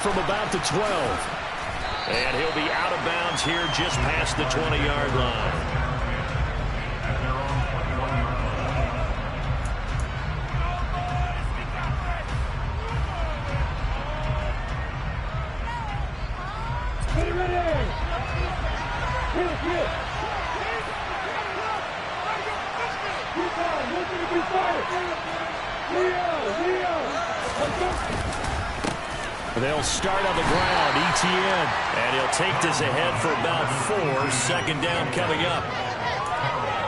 From about the 12. And he'll be out of bounds here just past the 20-yard line. They'll start on the ground, ETN, and he'll take this ahead for about 4. Second down coming up.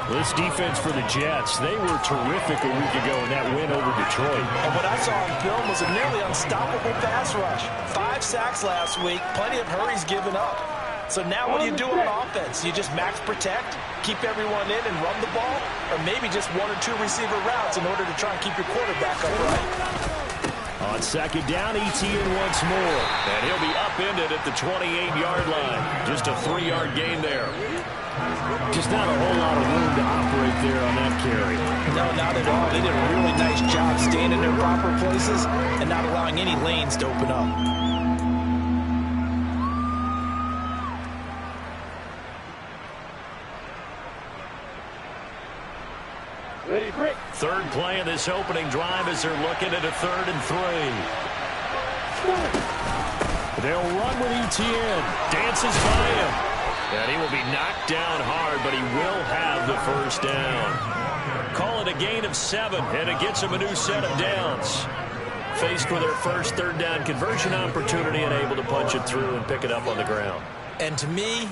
This defense for the Jets, they were terrific a week ago in that win over Detroit. And what I saw on film was a nearly unstoppable pass rush. 5 sacks last week, plenty of hurries given up. So now what do you do on offense? You just max protect, keep everyone in and run the ball, or maybe just 1 or 2 receiver routes in order to try and keep your quarterback upright. On second down, ETN once more. And he'll be upended at the 28-yard line. Just a 3-yard gain there. Just not a whole lot of room to operate there on that carry. No, not at all. They did a really nice job staying in their proper places and not allowing any lanes to open up. Third play of this opening drive as they're looking at a 3rd and 3. They'll run with ETN. Dances by him. And he will be knocked down hard, but he will have the first down. Call it a gain of 7, and it gets him a new set of downs. Faced with their first 3rd down conversion opportunity and able to punch it through and pick it up on the ground. And to me,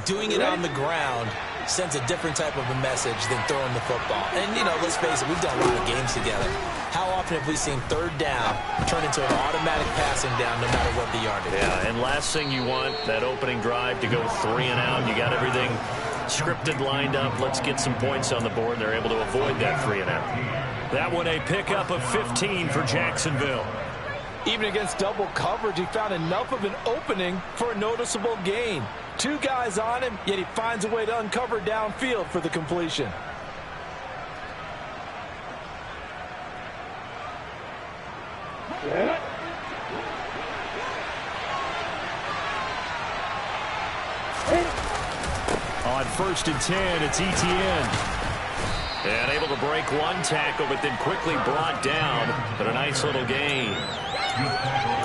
doing it on the ground sends a different type of a message than throwing the football. And, you know, let's face it, we've done a lot of games together. How often have we seen 3rd down turn into an automatic passing down no matter what the yardage? Yeah, and last thing you want, that opening drive to go 3 and out. You got everything scripted, lined up. Let's get some points on the board. They're able to avoid that 3 and out. That one a pickup of 15 for Jacksonville. Even against double coverage, he found enough of an opening for a noticeable gain. 2 guys on him, yet he finds a way to uncover downfield for the completion. Yeah. On 1st and 10, it's ETN. And able to break 1 tackle, but then quickly brought down. But a nice little gain.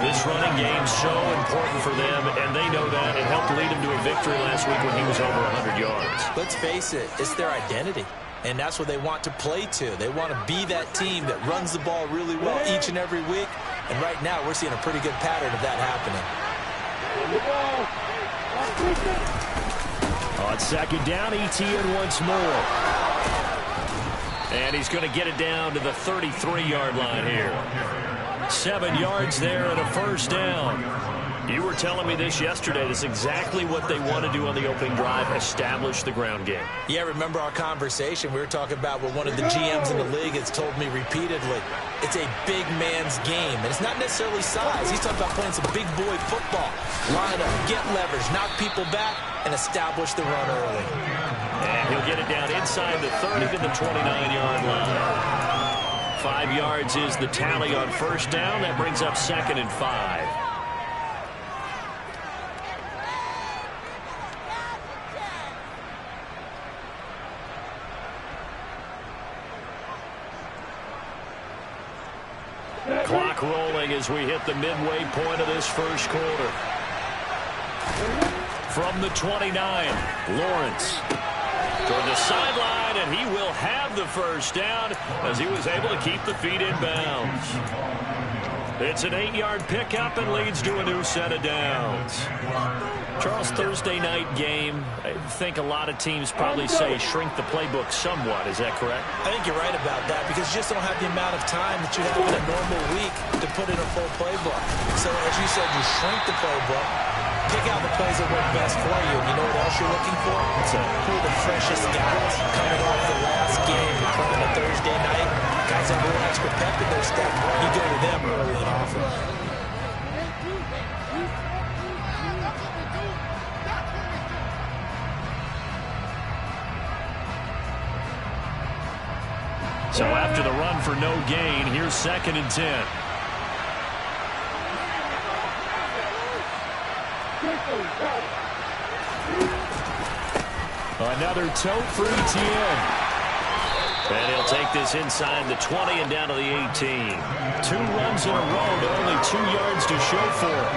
This running game so important for them, and they know that. It helped lead them to a victory last week when he was over 100 yards. Let's face it, it's their identity, and that's what they want to play to. They want to be that team that runs the ball really well each and every week, and right now we're seeing a pretty good pattern of that happening. On second down, ETN once more. And he's going to get it down to the 33-yard line here. 7 yards there and a first down. You were telling me this yesterday. This is exactly what they want to do on the opening drive, establish the ground game. Yeah, remember our conversation. We were talking about what one of the GMs in the league has told me repeatedly. It's a big man's game, and it's not necessarily size. He's talking about playing some big boy football. Line up, get leverage, knock people back, and establish the run early. And he'll get it down inside the 30 to the 29-yard line. 5 yards is the tally on first down. That brings up 2nd and 5. Clock rolling as we hit the midway point of this first quarter. From the 29, Lawrence toward the sideline, and he will have the first down as he was able to keep the feet in bounds. It's an 8-yard pickup and leads to a new set of downs. Charles, Thursday night game, I think a lot of teams probably say shrink the playbook somewhat. Is that correct? I think you're right about that because you just don't have the amount of time that you have in a normal week to put in a full playbook. So as you said, you shrink the playbook, pick out the plays that work best for you. You know what else you're looking for? Who are the freshest guys coming off the last game? You're playing a Thursday night. Guys have a little extra pep in their step. You go to them early and often. So after the run for no gain, here's 2nd and 10. Another tote for ETN. And he'll take this inside the 20 and down to the 18. 2 runs in a row, but only 2 yards to show for it.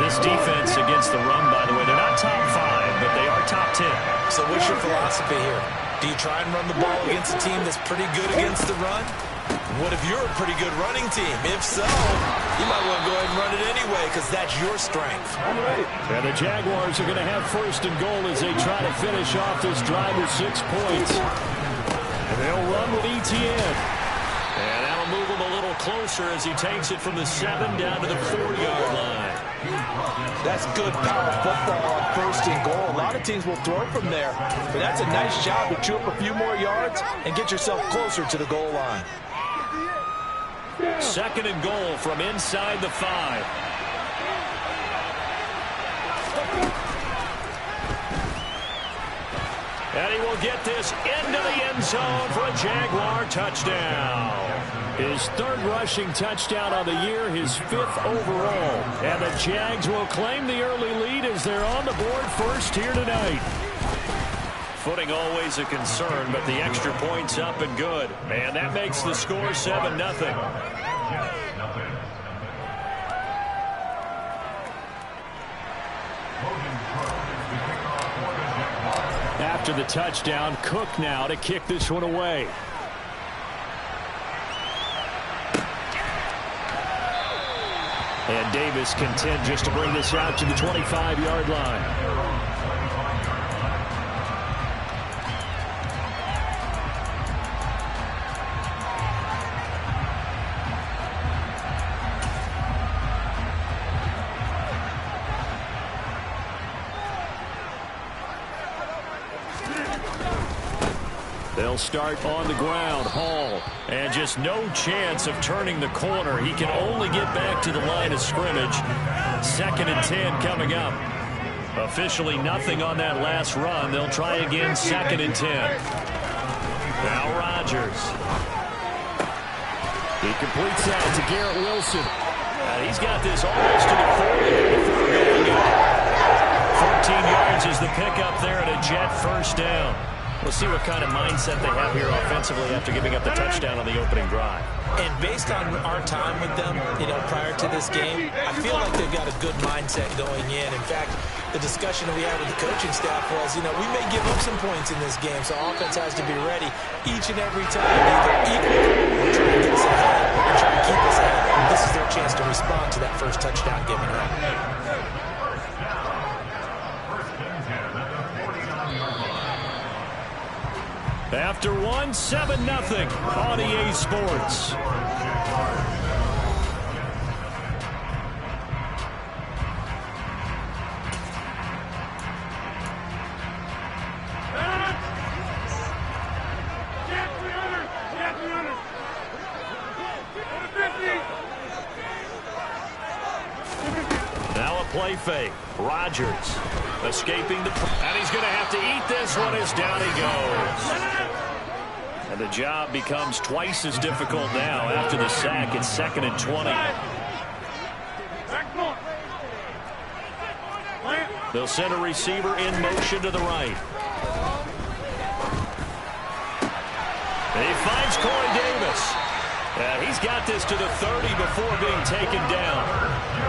This defense against the run, by the way, they're not top 5, but they are top 10. So what's your philosophy here? Do you try and run the ball against a team that's pretty good against the run? What if you're a pretty good running team? If so, you might want to go ahead and run it anyway because that's your strength. And the Jaguars are going to have first and goal as they try to finish off this drive with 6 points. And they'll run with ETN. And that'll move him a little closer as he takes it from the 7 down to the 4-yard line. That's good power football on first and goal. A lot of teams will throw from there, but that's a nice job to chew up a few more yards and get yourself closer to the goal line. 2nd and goal from inside the 5. And he will get this into the end zone for a Jaguar touchdown. His 3rd rushing touchdown of the year, his 5th overall. And the Jags will claim the early lead as they're on the board first here tonight. Footing always a concern, but the extra point's up and good. And that makes the score 7-0. After the touchdown, Cook now to kick this one away. And Davis content just to bring this out to the 25-yard line. They'll start on the ground. Hall. And just no chance of turning the corner. He can only get back to the line of scrimmage. 2nd and 10 coming up. Officially nothing on that last run. They'll try again 2nd and 10. Now Rodgers. He completes out to Garrett Wilson. And he's got this almost to the 40 before going out. 14 yards is the pickup there and a Jet first down. We'll see what kind of mindset they have here offensively after giving up the touchdown on the opening drive. And based on our time with them, prior to this game, I feel like they've got a good mindset going in. In fact, the discussion we had with the coaching staff was, we may give up some points in this game, so offense has to be ready each and every time, either equal or try to get us ahead and try to keep us ahead. This is their chance to respond to that first touchdown given up. After 7-0 on EA Sports. Now a play fake. Rodgers escaping the... And he's going to have to eat this one as down he goes. And the job becomes twice as difficult now after the sack. It's 2nd and 20. They'll send a receiver in motion to the right. And he finds Corey Davis. And he's got this to the 30 before being taken down.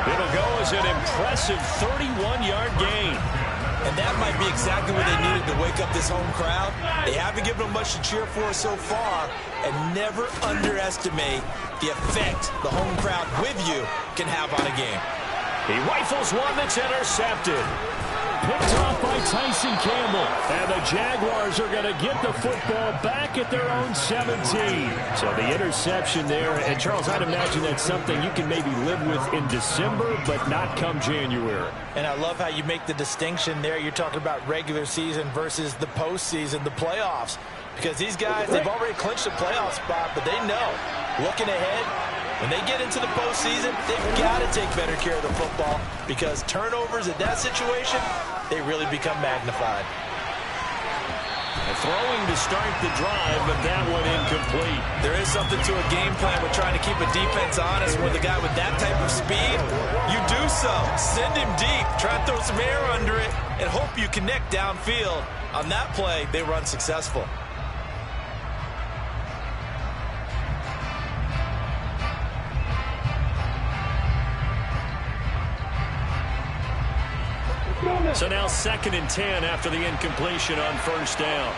It'll go as an impressive 31-yard gain. And that might be exactly what they needed to wake up this home crowd. They haven't given them much to cheer for so far. And never underestimate the effect the home crowd with you can have on a game. He rifles one that's intercepted. Picked off by Tyson Campbell. And the Jaguars are going to get the football back at their own 17. So the interception there. And, Charles, I'd imagine that's something you can maybe live with in December, but not come January. And I love how you make the distinction there. You're talking about regular season versus the postseason, the playoffs. Because these guys, they've already clinched a playoff spot, but they know, looking ahead, when they get into the postseason, they've got to take better care of the football because turnovers in that situation, they really become magnified. Throwing to start the drive, but that one incomplete. There is something to a game plan with trying to keep a defense honest. With a guy with that type of speed, you do so. Send him deep. Try and throw some air under it and hope you connect downfield. On that play, they were unsuccessful. So now 2nd and 10 after the incompletion on first down.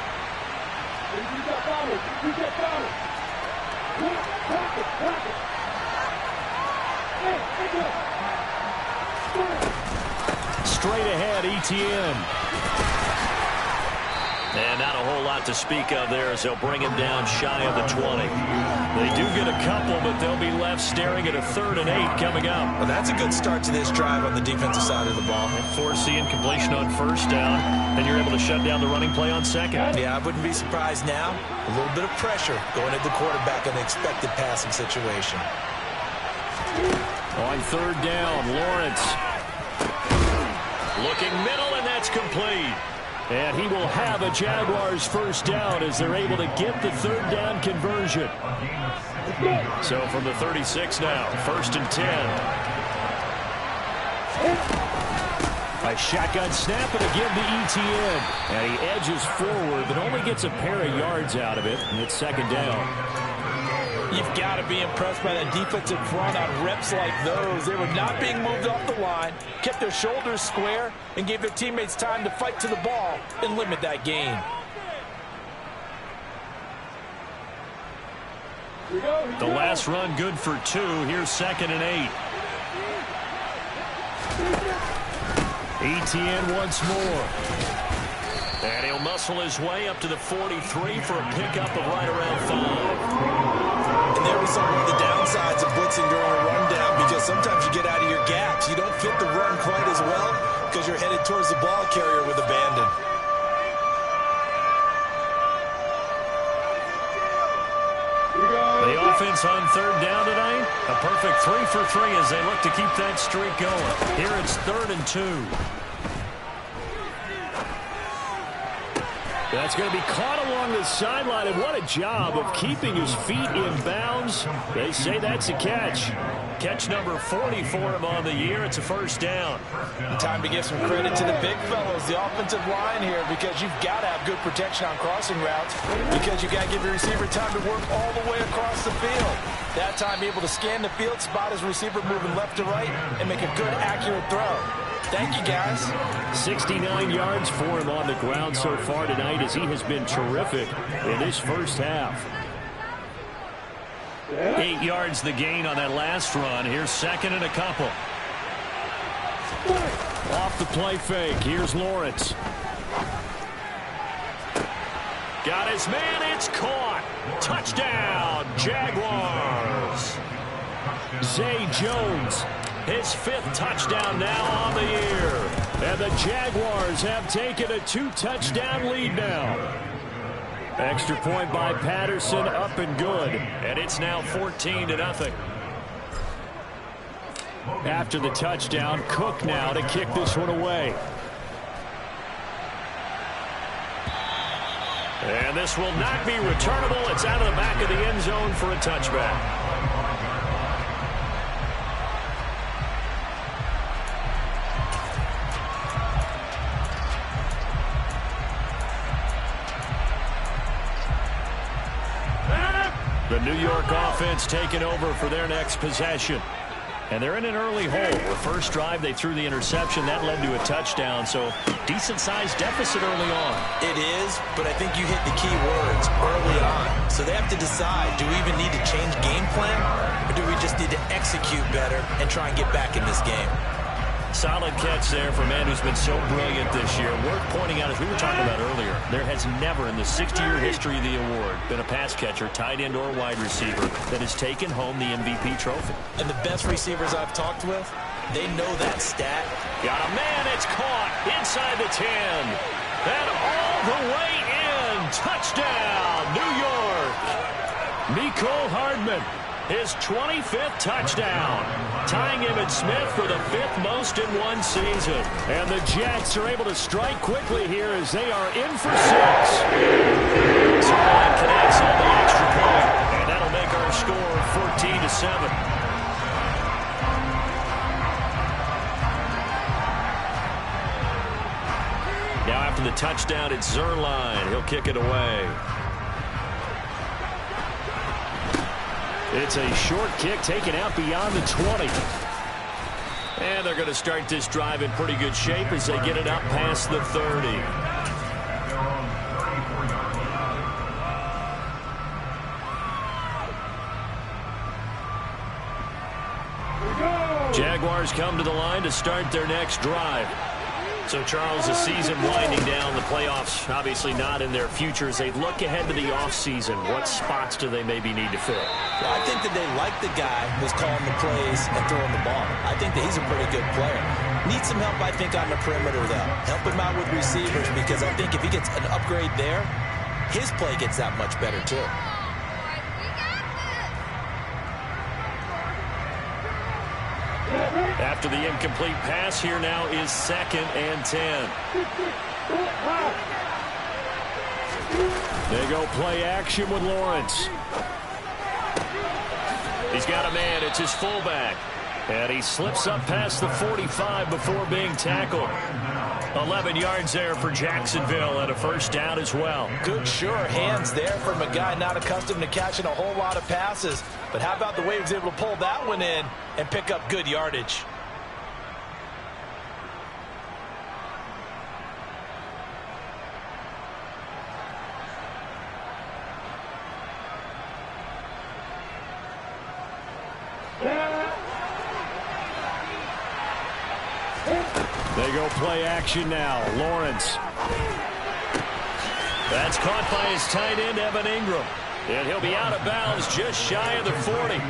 Straight ahead, ETN. And not a whole lot to speak of there as they'll bring him down shy of the 20. They do get a couple, but they'll be left staring at a 3rd and 8 coming up. Well, that's a good start to this drive on the defensive side of the ball. Force the incompletion on first down, and you're able to shut down the running play on 2nd. Yeah, I wouldn't be surprised now. A little bit of pressure going at the quarterback in an expected passing situation. On 3rd down, Lawrence. Looking middle, and that's complete. And he will have a Jaguars first down as they're able to get the 3rd down conversion. So from the 36 now, 1st and 10. A shotgun snap and again to ETN. And he edges forward but only gets a pair of yards out of it. And it's 2nd down. You've got to be impressed by that defensive front on reps like those. They were not being moved off the line, kept their shoulders square, and gave their teammates time to fight to the ball and limit that gain. The last run good for 2. Here's 2nd and 8. ETN once more. And he'll muscle his way up to the 43 for a pickup of right around 5. And there we saw one of the downsides of blitzing during a rundown, because sometimes you get out of your gaps. You don't fit the run quite as well because you're headed towards the ball carrier with abandon. The offense on 3rd down tonight, a perfect 3 for 3 as they look to keep that streak going. Here it's 3rd and 2. That's going to be caught along the sideline, and what a job of keeping his feet in bounds. They say that's a catch. Catch number 40 for him on the year. It's a first down. Time to give some credit to the big fellows, the offensive line here, because you've got to have good protection on crossing routes, because you've got to give your receiver time to work all the way across the field. That time able to scan the field, spot his receiver moving left to right, and make a good, accurate throw. Thank you, guys. 69 yards for him on the ground so far tonight as he has been terrific in this first half. 8 yards the gain on that last run. Here's 2nd and a couple. Off the play fake. Here's Lawrence. Got his man. It's caught. Touchdown, Jaguars. Zay Jones. His 5th touchdown now on the year. And the Jaguars have taken a 2-touchdown lead now. Extra point by Patterson, up and good. And it's now 14-0. After the touchdown, Cook now to kick this one away. And this will not be returnable. It's out of the back of the end zone for a touchback. The New York offense taking over for their next possession. And they're in an early hole. The first drive, they threw the interception. That led to a touchdown. So decent-sized deficit early on. It is, but I think you hit the key words early on. So they have to decide, do we even need to change game plan? Or do we just need to execute better and try and get back in this game? Solid catch there for a man who's been so brilliant this year. Worth pointing out, as we were talking about earlier, there has never in the 60-year history of the award been a pass catcher, tight end, or wide receiver that has taken home the MVP trophy. And the best receivers I've talked with, they know that stat. Got a man, it's caught inside the 10. And all the way in. Touchdown, New York. Mecole Hardman. his 25th touchdown, tying him and Smith for the 5th most in one season. And the Jets are able to strike quickly here as they are in for 6. Zerline connects on the extra point, and that'll make our score 14-7. Now after the touchdown, it's Zerline. He'll kick it away. It's a short kick taken out beyond the 20. And they're going to start this drive in pretty good shape as they get it up past the 30. Jaguars come to the line to start their next drive. So, Charles, the season winding down, the playoffs obviously not in their future. As they look ahead to the offseason, what spots do they maybe need to fill? Well, I think that they like the guy who's calling the plays and throwing the ball. I think that he's a pretty good player. Needs some help, I think, on the perimeter, though. Help him out with receivers, because I think if he gets an upgrade there, his play gets that much better, too. After the incomplete pass, here now is 2nd and 10. They go play action with Lawrence. He's got a man. It's his fullback. And he slips up past the 45 before being tackled. 11 yards there for Jacksonville and a first down as well. Good, sure hands there from a guy not accustomed to catching a whole lot of passes. But how about the way he was able to pull that one in and pick up good yardage? They go play action now. Lawrence. That's caught by his tight end, Evan Ingram. And he'll be out of bounds just shy of the 40.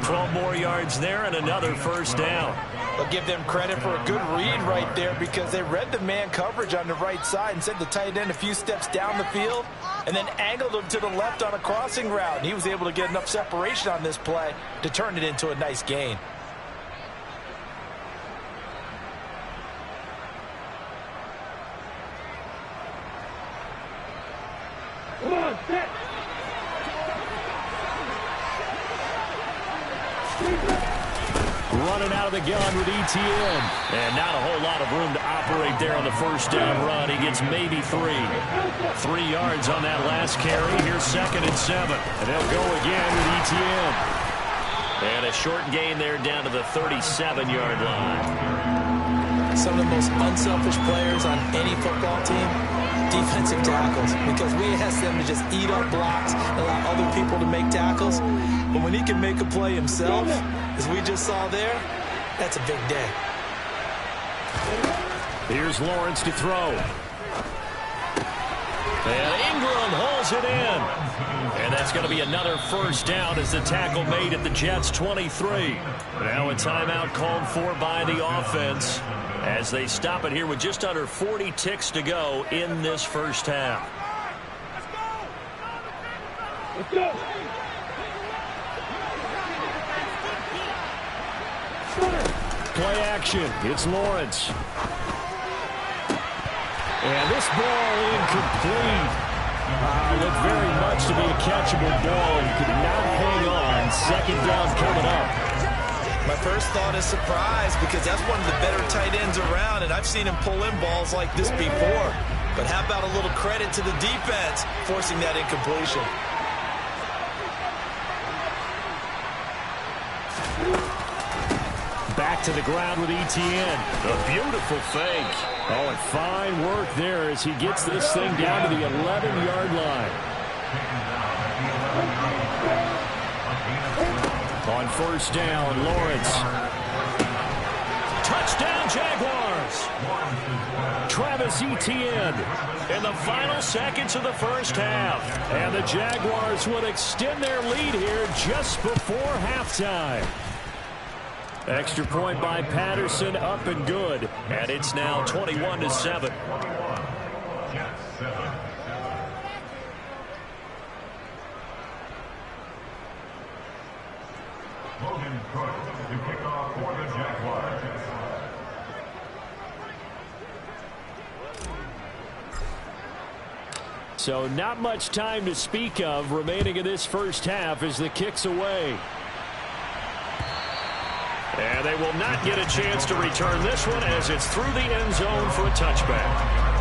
12 more yards there and another first down. I'll give them credit for a good read right there, because they read the man coverage on the right side and sent the tight end a few steps down the field and then angled him to the left on a crossing route. And he was able to get enough separation on this play to turn it into a nice gain. Running out of the gun with ETN. And not a whole lot of room to operate there on the first down run. He gets maybe 3. 3 yards on that last carry. Here's 2nd and 7. And they'll go again with ETN. And a short gain there down to the 37-yard line. Some of the most unselfish players on any football team, defensive tackles, because we ask them to just eat up blocks, allow other people to make tackles. But when he can make a play himself, as we just saw there, that's a big day. Here's Lawrence to throw. And Ingram holds it in. And that's going to be another first down as the tackle made at the Jets' 23. Now a timeout called for by the offense as they stop it here with just under 40 ticks to go in this first half. Let's go. Play action. It's Lawrence. And this ball incomplete. Looked very much to be a catchable ball. He could not hang on. 2nd down coming up. My first thought is surprise, because that's one of the better tight ends around, and I've seen him pull in balls like this before. But how about a little credit to the defense forcing that incompletion? Back to the ground with ETN. A beautiful fake. Oh, and fine work there as he gets this thing down to the 11-yard line. On first down, Lawrence. Touchdown, Jaguars. Travis Etienne in the final seconds of the first half. And the Jaguars would extend their lead here just before halftime. Extra point by Patterson, up and good. And it's now 21-7. So not much time to speak of remaining in this first half as the kick's away. And they will not get a chance to return this one as it's through the end zone for a touchback.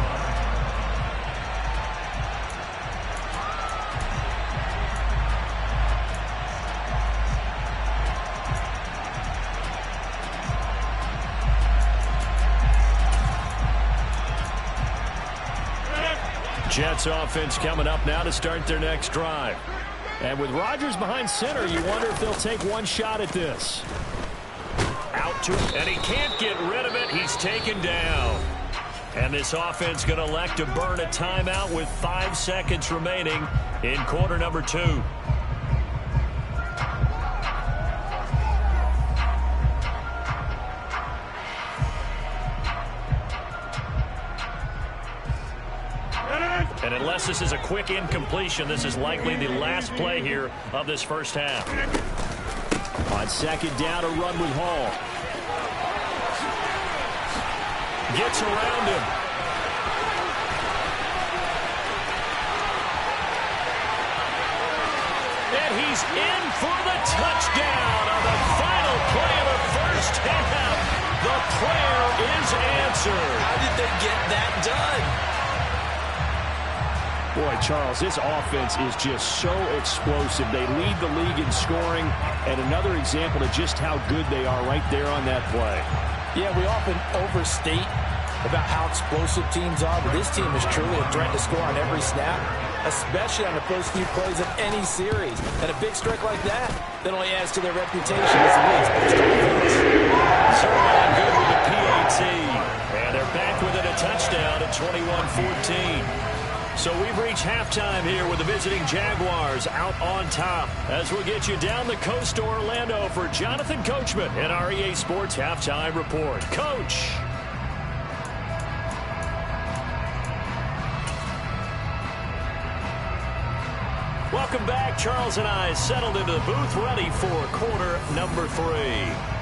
Jets offense coming up now to start their next drive. And with Rodgers behind center, you wonder if they'll take one shot at this. Out to him, and he can't get rid of it. He's taken down. And this offense going to elect to burn a timeout with 5 seconds remaining in quarter number 2. And unless this is a quick incompletion, this is likely the last play here of this first half. On second down, a run with Hall. Gets around him. And he's in for the touchdown on the final play of the first half. The prayer is answered. How did they get that done? Boy, Charles, this offense is just so explosive. They lead the league in scoring, and another example of just how good they are right there on that play. Yeah, we often overstate about how explosive teams are, but this team is truly a threat to score on every snap, especially on the first few plays of any series. And a big strike like that only adds to their reputation as the league's best offense. Certainly good with the PAT, and they're back within a touchdown at 21-14. So we've reached halftime here with the visiting Jaguars out on top as we'll get you down the coast to Orlando for Jonathan Coachman and our EA Sports Halftime Report. Coach. Welcome back. Charles and I settled into the booth ready for quarter number 3.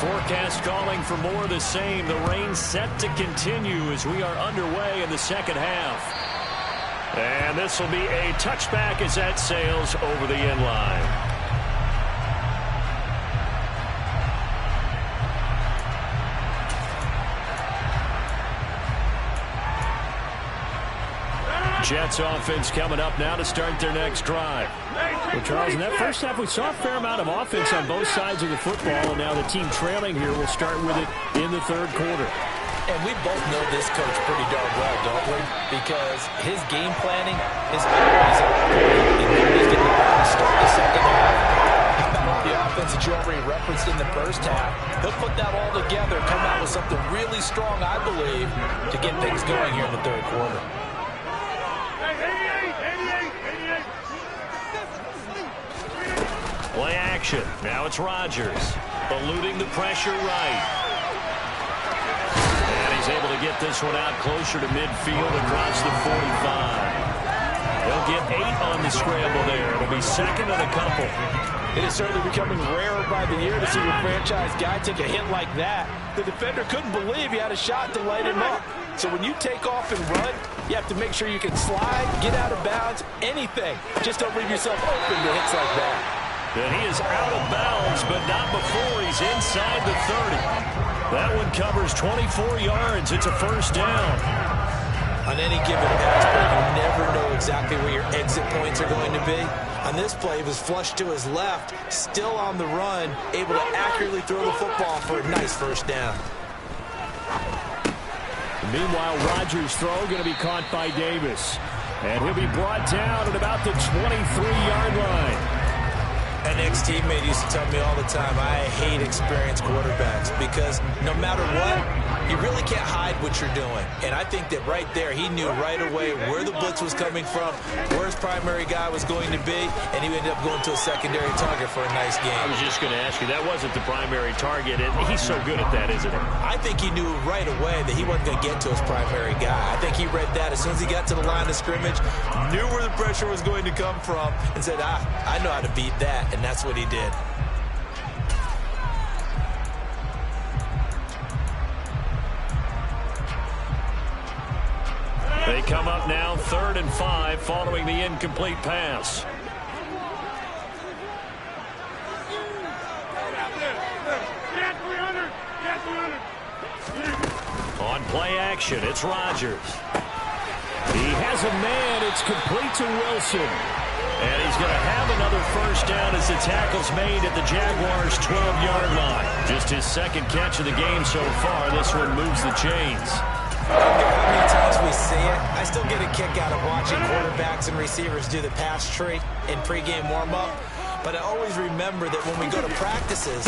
Forecast calling for more of the same. The rain set to continue as we are underway in the second half. And this will be a touchback as that sails over the end line. Jets offense coming up now to start their next drive. Well, Charles, in that first half, we saw a fair amount of offense on both sides of the football, and now the team trailing here will start with it in the third quarter. And we both know this coach pretty darn well, don't we? Because his game planning is always on point, and he's getting the ball to start the second half. How about all the offense that you already referenced in the first half? He'll put that all together, come out with something really strong, I believe, to get things going here in the third quarter. Play action. Now it's Rodgers. Eluding the pressure right. And he's able to get this one out closer to midfield across the 45. They'll get 8 on the scramble there. It'll be second and a couple. It is certainly becoming rarer by the year to see a franchise guy take a hit like that. The defender couldn't believe he had a shot to light him up. So when you take off and run, you have to make sure you can slide, get out of bounds, anything. Just don't leave yourself open to hits like that. And he is out of bounds, but not before he's inside the 30. That one covers 24 yards. It's a first down. On any given pass play, you never know exactly where your exit points are going to be. On this play, he was flushed to his left, still on the run, able to accurately throw the football for a nice first down. Meanwhile, Rodgers' throw going to be caught by Davis. And he'll be brought down at about the 23-yard line. And an ex-teammate used to tell me all the time, I hate experienced quarterbacks because no matter what, you really can't hide what you're doing. And I think that right there, he knew right away where the blitz was coming from, where his primary guy was going to be, and he ended up going to a secondary target for a nice game. I was just going to ask you, that wasn't the primary target, and he's so good at that, isn't he? I think he knew right away that he wasn't going to get to his primary guy. I think he read that as soon as he got to the line of scrimmage, knew where the pressure was going to come from, and said, I know how to beat that, and that's what he did. They come up now 3rd and 5 following the incomplete pass. On play action, it's Rodgers. He has a man. It's complete to Wilson. And he's going to have another first down as the tackle's made at the Jaguars' 12-yard line. Just his second catch of the game so far. This one moves the chains. I don't care how many times we see it, I still get a kick out of watching quarterbacks and receivers do the pass tree in pregame warm-up. But I always remember that when we go to practices,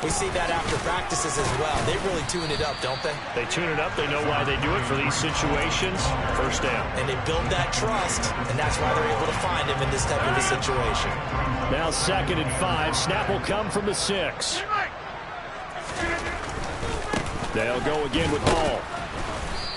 we see that after practices as well. They really tune it up, don't they? They tune it up. They know why they do it for these situations. First down. And they build that trust, and that's why they're able to find him in this type of a situation. Now 2nd and 5. Snap will come from the 6. They'll go again with Hall.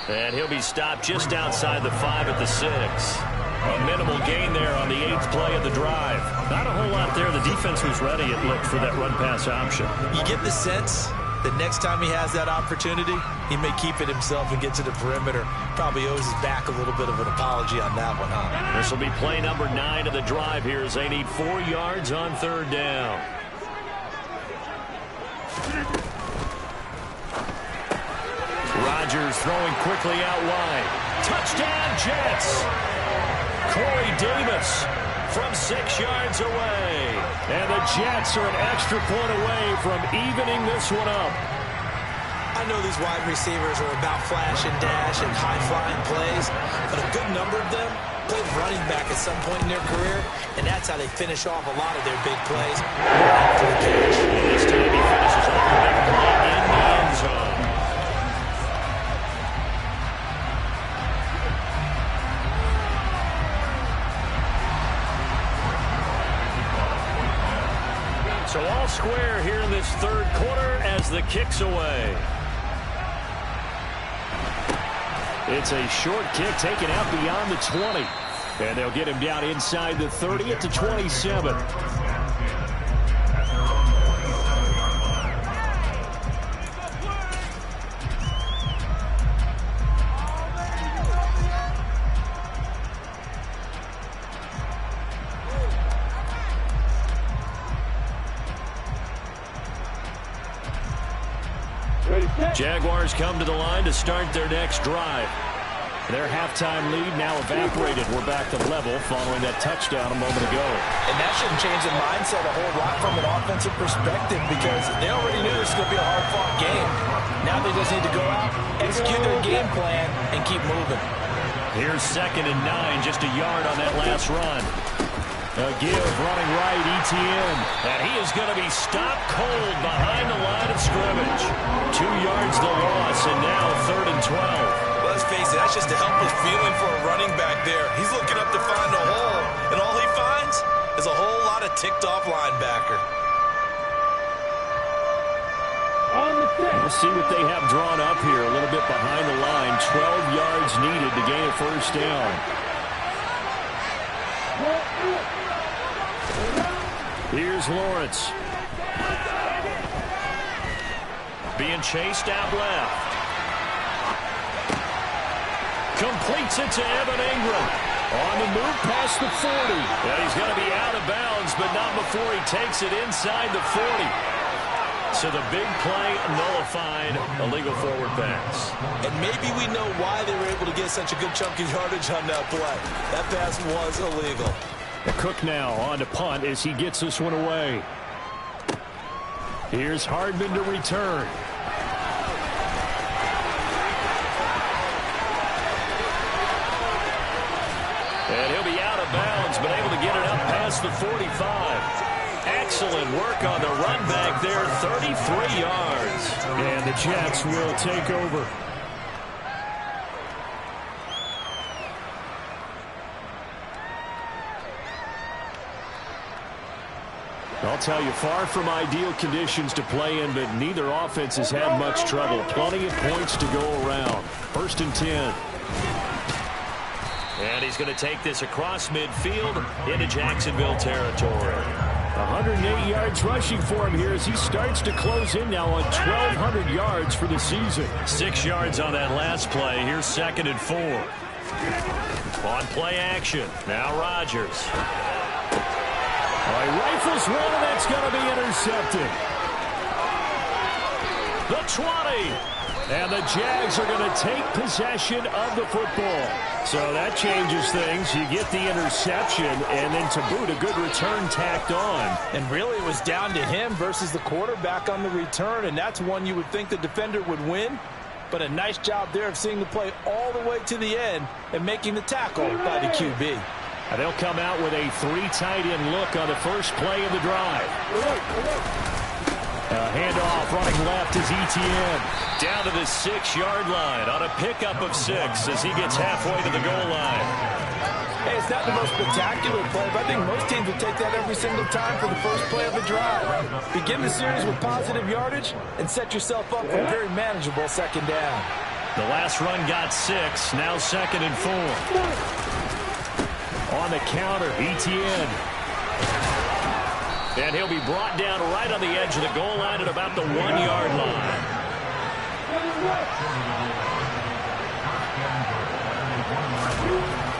And he'll be stopped just outside the 5 at the 6. A minimal gain there on the 8th play of the drive. Not a whole lot there. The defense was ready, it looked, for that run-pass option. You get the sense that next time he has that opportunity, he may keep it himself and get to the perimeter. Probably owes his back a little bit of an apology on that one, huh? This will be play number 9 of the drive here as they need 4 yards on 3rd down. Rodgers throwing quickly out wide. Touchdown, Jets! Corey Davis from 6 yards away. And the Jets are an extra point away from evening this one up. I know these wide receivers are about flash and dash and high-flying plays, but a good number of them played running back at some point in their career, and that's how they finish off a lot of their big plays after the catch. This time he finishes off the big play in the end zone. So all square here in this 3rd quarter as the kick's away. It's a short kick taken out beyond the 20. And they'll get him down inside the 30 at the 27. Jaguars come to the line to start their next drive. Their halftime lead now evaporated. We're back to level following that touchdown a moment ago. And that shouldn't change the mindset a whole lot from an offensive perspective because they already knew this was going to be a hard-fought game. Now they just need to go out, execute their game plan, and keep moving. Here's 2nd and 9, just a yard on that last run. A give running right, ETN. And he is going to be stopped cold behind the line of scrimmage. 2 yards the loss, and now 3rd and 12. Let's face it, that's just a helpless feeling for a running back there. He's looking up to find a hole, and all he finds is a whole lot of ticked-off linebacker. We'll see what they have drawn up here a little bit behind the line. 12 yards needed to gain a first down. Here's Lawrence. Being chased out left. Completes it to Evan Ingram. On the move past the 40. And he's going to be out of bounds, but not before he takes it inside the 40. So the big play nullified, a legal forward pass. And maybe we know why they were able to get such a good chunk of yardage on that play. That pass was illegal. Cook now on to punt as he gets this one away. Here's Hardman to return. And he'll be out of bounds, but able to get it up past the 45. Excellent work on the run back there, 33 yards. And the Jets will take over. I'll tell you, far from ideal conditions to play in, but neither offense has had much trouble. Plenty of points to go around. 1st and 10. And he's going to take this across midfield into Jacksonville territory. 108 yards rushing for him here as he starts to close in now on 1,200 yards for the season. 6 yards on that last play. Here's 2nd and 4. On play action. Now Rodgers. He rifles one, and that's going to be intercepted. The 20. And the Jags are going to take possession of the football. So that changes things. You get the interception, and then to boot, a good return tacked on. And really, it was down to him versus the quarterback on the return, and that's one you would think the defender would win. But a nice job there of seeing the play all the way to the end and making the tackle by the QB. And they'll come out with a 3 tight end look on the first play of the drive. Handoff running left is Etienne. Down to the 6-yard line on a pickup of 6 as he gets halfway to the goal line. Hey, it's not the most spectacular play, but I think most teams would take that every single time for the first play of the drive. Begin the series with positive yardage and set yourself up for a very manageable 2nd down. The last run got 6, now 2nd and 4. On the counter, Etienne. And he'll be brought down right on the edge of the goal line at about the 1-yard line.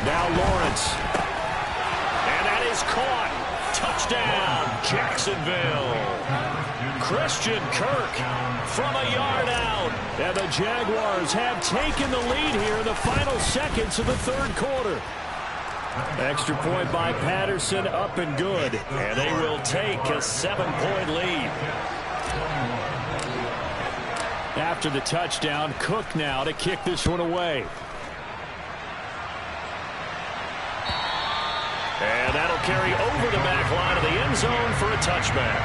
Now Lawrence. And that is caught. Touchdown, Jacksonville. Christian Kirk from a yard out. And the Jaguars have taken the lead here in the final seconds of the 3rd quarter. Extra point by Patterson, up and good. And they will take a 7-point lead. After the touchdown, Cook now to kick this one away. And that'll carry over the back line of the end zone for a touchback.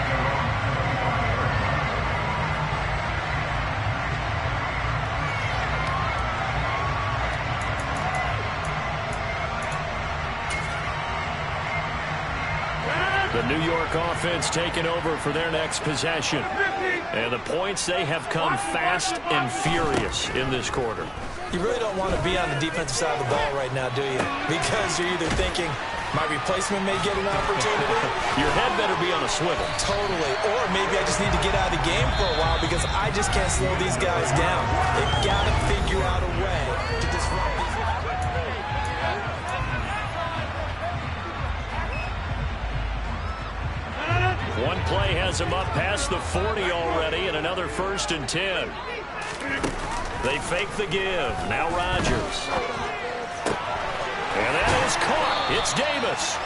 The New York offense taking over for their next possession. And the points, they have come fast and furious in this quarter. You really don't want to be on the defensive side of the ball right now, do you? Because you're either thinking, my replacement may get an opportunity. Your head better be on a swivel. Totally. Or maybe I just need to get out of the game for a while because I just can't slow these guys down. They've got to figure out a way to disrupt these. One play has him up past the 40 already, and another 1st and 10. They fake the give. Now Rodgers. And that is caught. It's Davis.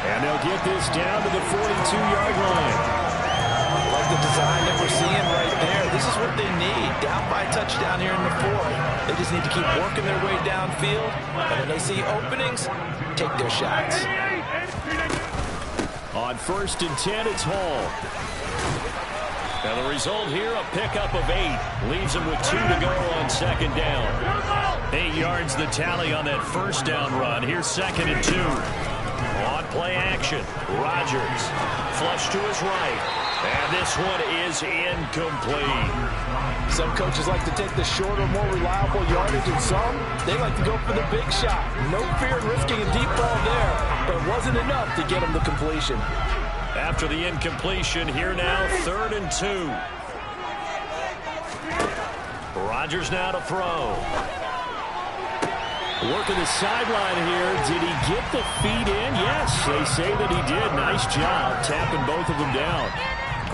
And they'll get this down to the 42-yard line. I like the design that we're seeing right there. This is what they need. Down by a touchdown here in the 4th. They just need to keep working their way downfield. And when they see openings, take their shots. On 1st and 10, it's Hall. And the result here, a pickup of 8. Leaves him with 2 to go on 2nd down. 8 yards the tally on that 1st down run. Here's 2nd and 2. On play action, Rodgers. Flush to his right. And this one is incomplete. Some coaches like to take the shorter, more reliable yardage, and some, they like to go for the big shot. No fear in risking a deep ball there, but it wasn't enough to get him the completion. After the incompletion, here now, 3rd and 2. Rodgers now to throw. Working the sideline here. Did he get the feet in? Yes, they say that he did. Nice job tapping both of them down.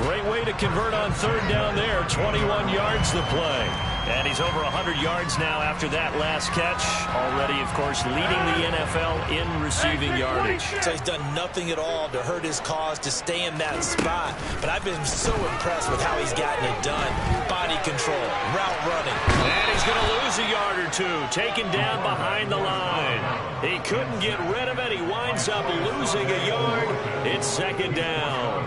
Great way to convert on 3rd down there. 21 yards the play. And he's over 100 yards now after that last catch. Already, of course, leading the NFL in receiving yardage. So he's done nothing at all to hurt his cause to stay in that spot. But I've been so impressed with how he's gotten it done. Body control, route running. And he's going to lose a yard or 2. Taken down behind the line. He couldn't get rid of it. He winds up losing a yard. It's 2nd down.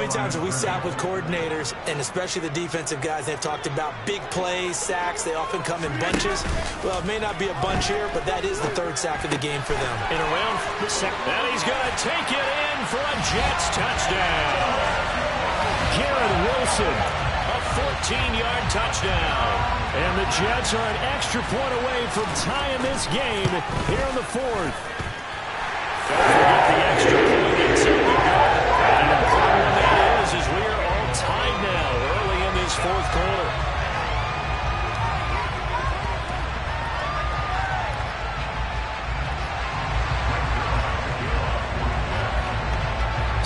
many times have we sat with coordinators, and especially the defensive guys, they've talked about big plays, sacks. They often come in bunches. Well, it may not be a bunch here, but that is the third sack of the game for them. In around the second. And he's going to take it in for a Jets touchdown. Garrett Wilson. A 14-yard touchdown. And the Jets are an extra point away from tying this game here in the fourth. Don't forget the extra point until we go. And the important one that is we are all tied now early in this fourth quarter.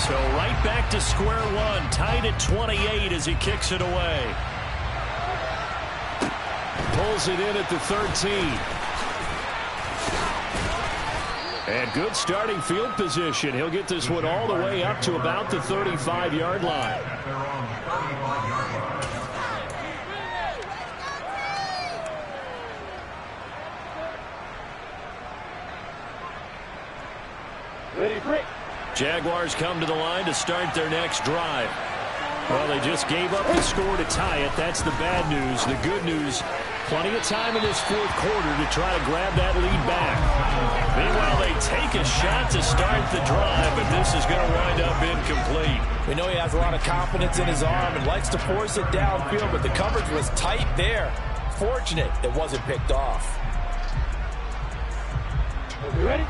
So right back to square one, tied at 28 as he kicks it away. Pulls it in at the 13. And good starting field position. He'll get this one all the way up to about the 35-yard line. Jaguars come to the line to start their next drive. Well, they just gave up the score to tie it. That's the bad news. The good news, plenty of time in this fourth quarter to try to grab that lead back. Meanwhile, they take a shot to start the drive, but this is going to wind up incomplete. We know he has a lot of confidence in his arm and likes to force it downfield, but the coverage was tight there. Fortunate it wasn't picked off. You ready?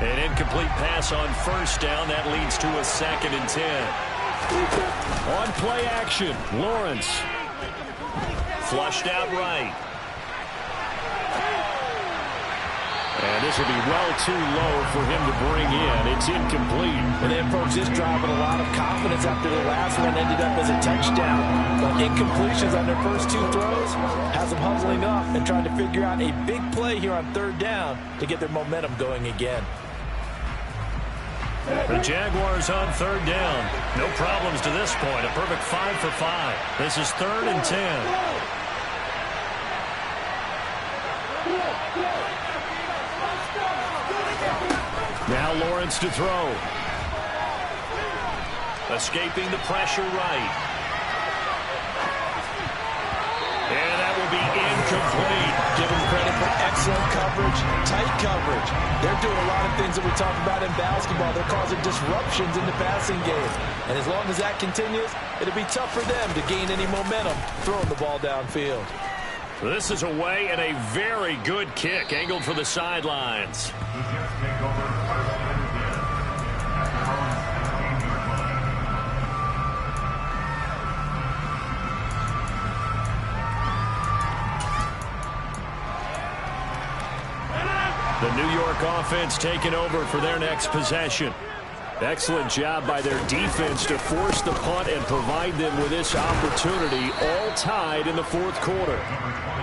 An incomplete pass on first down. That leads to a 2nd and 10. On play action, Lawrence. Flushed out right. And this will be well too low for him to bring in. It's incomplete. And they approach this drive with a lot of confidence after the last one ended up as a touchdown. But incompletions on their first two throws has them hustling up and trying to figure out a big play here on third down to get their momentum going again. The Jaguars on third down. No problems to this point. A perfect 5 for 5. This is 3rd and 10. Now Lawrence to throw. Escaping the pressure right. And that will be incomplete. Give them credit for excellent coverage, tight coverage. They're doing a lot of things that we talk about in basketball. They're causing disruptions in the passing game. And as long as that continues, it'll be tough for them to gain any momentum throwing the ball downfield. This is away and a very good kick angled for the sidelines. The New York offense taking over for their next possession. Excellent job by their defense to force the punt and provide them with this opportunity, all tied in the fourth quarter.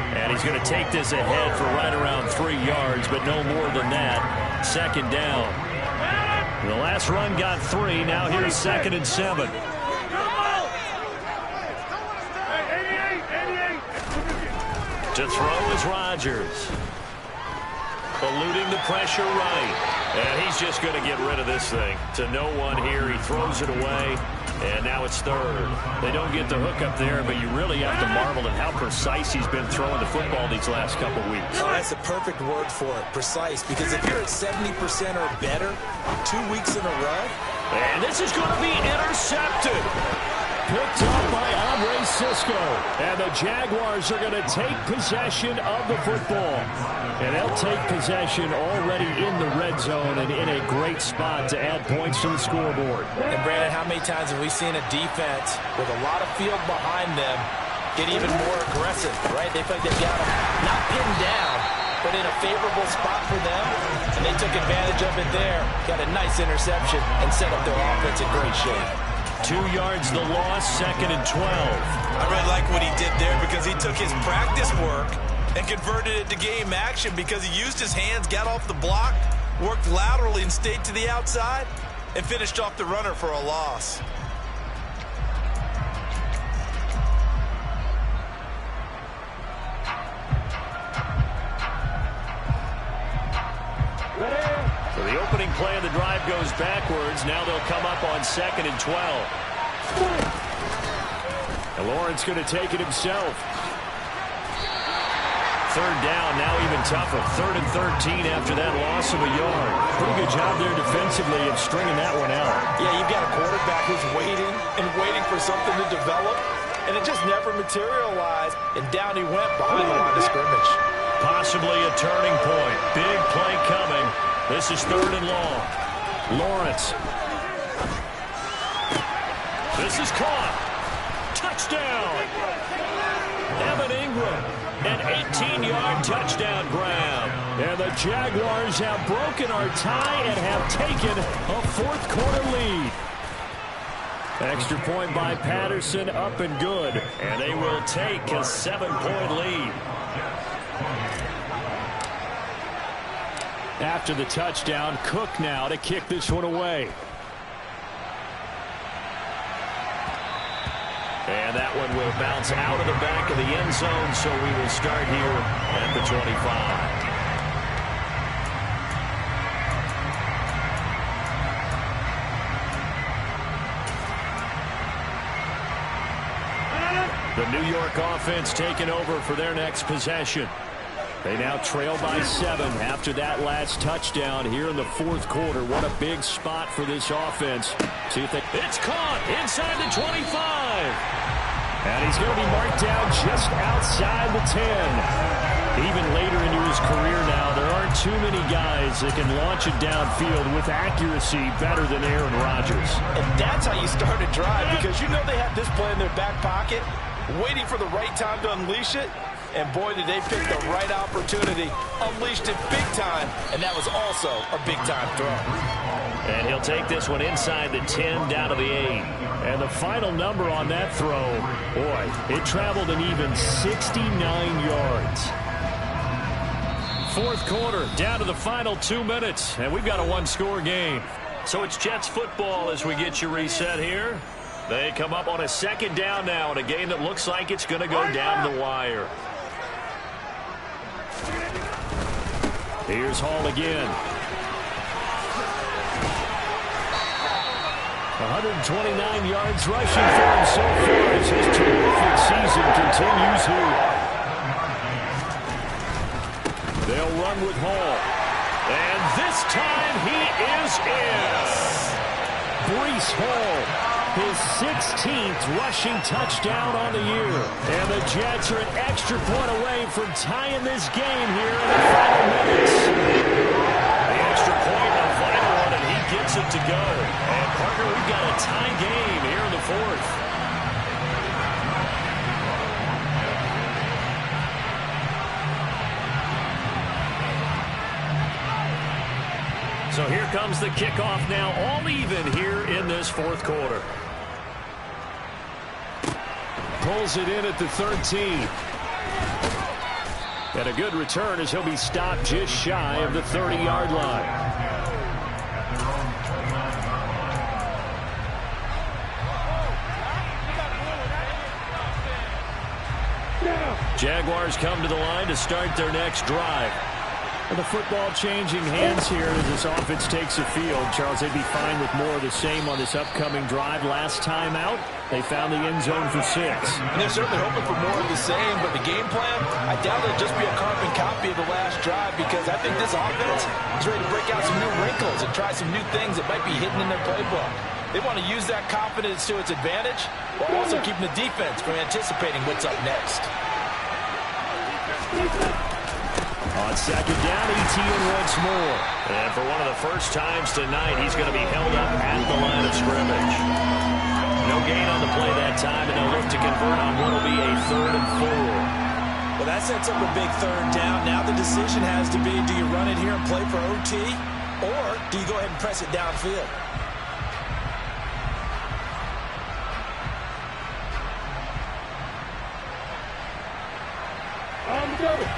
And he's going to take this ahead for right around 3 yards, but no more than that. 2nd down. The last run got 3. Now here's 2nd and 7. To throw is Rodgers. Eluding the pressure right. And he's just going to get rid of this thing. To no one here. He throws it away. And now it's 3rd. They don't get the hook up there, but you really have to marvel at how precise he's been throwing the football these last couple weeks. Oh, that's the perfect word for it, precise. Because if you're at 70% or better 2 weeks in a row. And this is going to be intercepted. Picked up by Andre Cisco. And the Jaguars are going to take possession of the football. And they'll take possession already in the red zone and in a great spot to add points to the scoreboard. And Brandon, how many times have we seen a defense with a lot of field behind them get even more aggressive, right? They feel like they've got them not pinned down, but in a favorable spot for them. And they took advantage of it there. Got a nice interception and set up their offense in great shape. 2 yards the loss, 2nd and 12. I really like what he did there because he took his practice work and converted it to game action because he used his hands, got off the block, worked laterally and stayed to the outside, and finished off the runner for a loss. So the opening play of the drive goes backwards. Now they'll come up on 2nd and 12. And Lawrence going to take it himself. Third down, now even tougher. 3rd and 13 after that loss of a yard. Pretty good job there defensively of stringing that one out. Yeah, you've got a quarterback who's waiting and waiting for something to develop, and it just never materialized, and down he went behind the line of scrimmage. Possibly a turning point. Big play coming. This is 3rd and long. Lawrence. This is caught. Touchdown. Evan Ingram. An 18-yard touchdown grab. And the Jaguars have broken our tie and have taken a 4th quarter lead. Extra point by Patterson, up and good. And they will take a 7-point lead. After the touchdown, Cook now to kick this one away. And that one will bounce out of the back of the end zone, so we will start here at the 25. The New York offense taking over for their next possession. They now trail by 7 after that last touchdown here in the 4th quarter. What a big spot for this offense. See if they... It's caught inside the 25. And he's going to be marked down just outside the 10. Even later into his career now, there aren't too many guys that can launch it downfield with accuracy better than Aaron Rodgers. And that's how you start a drive, because you know they have this play in their back pocket, waiting for the right time to unleash it. And boy, did they pick the right opportunity. Unleashed it big time, and that was also a big-time throw. And he'll take this one inside the 10, down to the 8. And the final number on that throw, boy, it traveled an even 69 yards. 4th quarter, down to the final 2 minutes, and we've got a 1-score game. So it's Jets football as we get you reset here. They come up on a 2nd down now in a game that looks like it's going to go down the wire. Here's Hall again. 129 yards rushing for him so far as his terrific season continues here. They'll run with Hall. And this time he is in. Breece Hall. His 16th rushing touchdown on the year. And the Jets are an extra point away from tying this game here in the final minutes. The extra point, a vital one, and he gets it to go. And, partner, we've got a tie game here in the 4th. So here comes the kickoff now, all even here in this 4th quarter. Pulls it in at the 13. And a good return as he'll be stopped just shy of the 30-yard line. Jaguars come to the line to start their next drive. And the football changing hands here as this offense takes the field. Charles, they'd be fine with more of the same on this upcoming drive. Last time out, they found the end zone for 6. And they're certainly hoping for more of the same, but the game plan, I doubt it'll just be a carbon copy of the last drive, because I think this offense is ready to break out some new wrinkles and try some new things that might be hidden in their playbook. They want to use that confidence to its advantage while also keeping the defense from anticipating what's up next. On 2nd down, Etienne once more. And for one of the first times tonight, he's going to be held up at the line of scrimmage. No gain on the play that time, and they'll look to convert on what will be a 3rd and 4. Well, that sets up a big 3rd down. Now the decision has to be, do you run it here and play for OT, or do you go ahead and press it downfield? I'm going.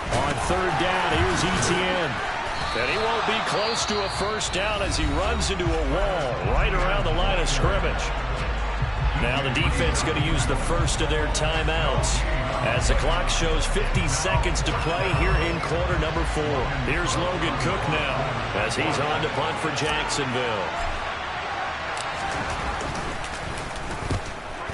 On 3rd down, here's Etienne. And he won't be close to a 1st down as he runs into a wall right around the line of scrimmage. Now the defense going to use the first of their timeouts as the clock shows 50 seconds to play here in quarter number 4. Here's Logan Cook now as he's on to punt for Jacksonville.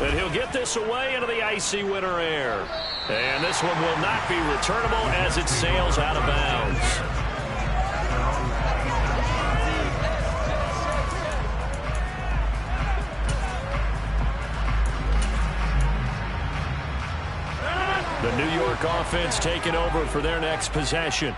And he'll get this away into the icy winter air. And this one will not be returnable as it sails out of bounds. The New York offense taking over for their next possession.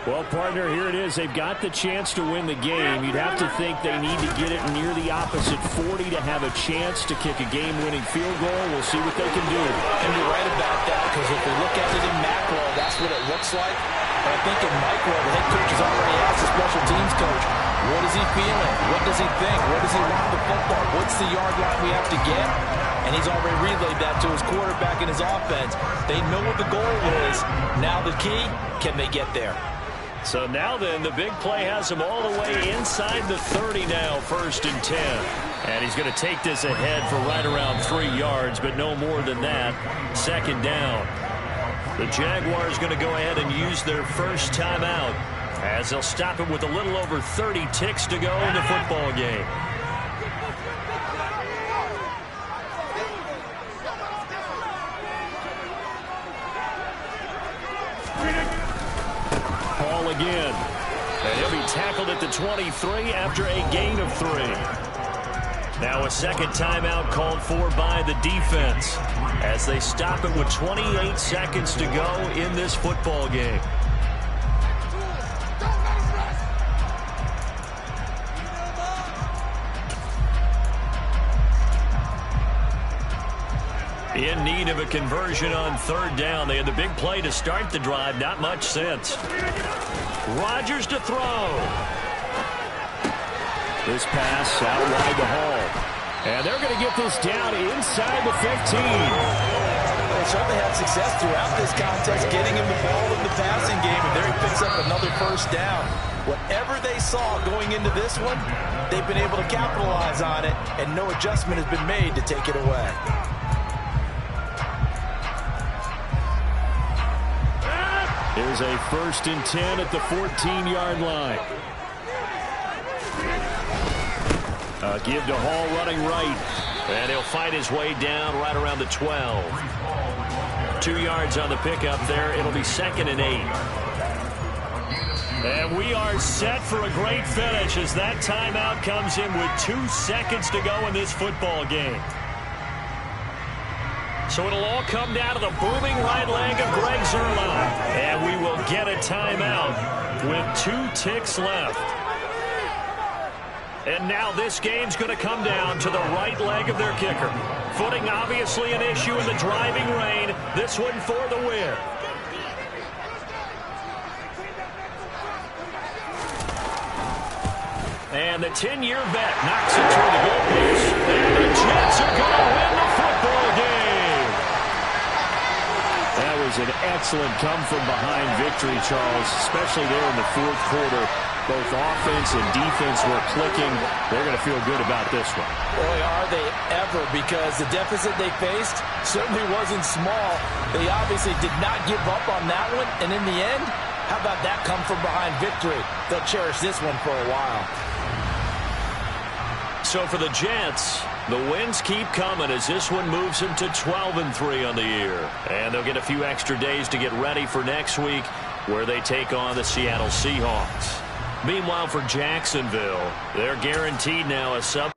Well, partner, here it is. They've got the chance to win the game. You'd have to think they need to get it near the opposite 40 to have a chance to kick a game-winning field goal. We'll see what they can do. And you're right about that, because if we look at it in macro, that's what it looks like. But I think in micro, the head coach has already asked the special teams coach, what is he feeling? What does he think? What does he want the football? What's the yard line we have to get? And he's already relayed that to his quarterback and his offense. They know what the goal is. Now the key, can they get there? So now then, the big play has him all the way inside the 30 now, 1st and 10. And he's going to take this ahead for right around 3 yards, but no more than that. 2nd down. The Jaguars going to go ahead and use their first timeout as they'll stop it with a little over 30 ticks to go in the football game. Ball again. And he'll be tackled at the 23 after a gain of 3. Now a second timeout called for by the defense as they stop it with 28 seconds to go in this football game. In need of a conversion on 3rd down. They had the big play to start the drive. Not much sense. Rodgers to throw. This pass out wide to Hall. And they're going to get this down inside the 15. They certainly had success throughout this contest getting him the ball in the passing game, and there he picks up another 1st down. Whatever they saw going into this one, they've been able to capitalize on it, and no adjustment has been made to take it away. Here's a 1st and 10 at the 14-yard line. Give to Hall running right. And he'll fight his way down right around the 12. 2 yards on the pickup there. It'll be 2nd and 8. And we are set for a great finish as that timeout comes in with 2 seconds to go in this football game. So it'll all come down to the booming right leg of Greg Zuerlein. And we will get a timeout with 2 ticks left. And now this game's going to come down to the right leg of their kicker. Footing obviously an issue in the driving rain. This one for the win. And the 10-year vet knocks it through the goalpost. And the Jets are going to win the football game. That was an excellent come-from-behind victory, Charles, especially there in the 4th quarter. Both offense and defense were clicking. They're going to feel good about this one. Boy, are they ever, because the deficit they faced certainly wasn't small. They obviously did not give up on that one, and in the end, how about that come-from-behind victory? They'll cherish this one for a while. So for the Jets, the wins keep coming as this one moves them to 12-3 on the year. And they'll get a few extra days to get ready for next week, where they take on the Seattle Seahawks. Meanwhile, for Jacksonville, they're guaranteed now a sub.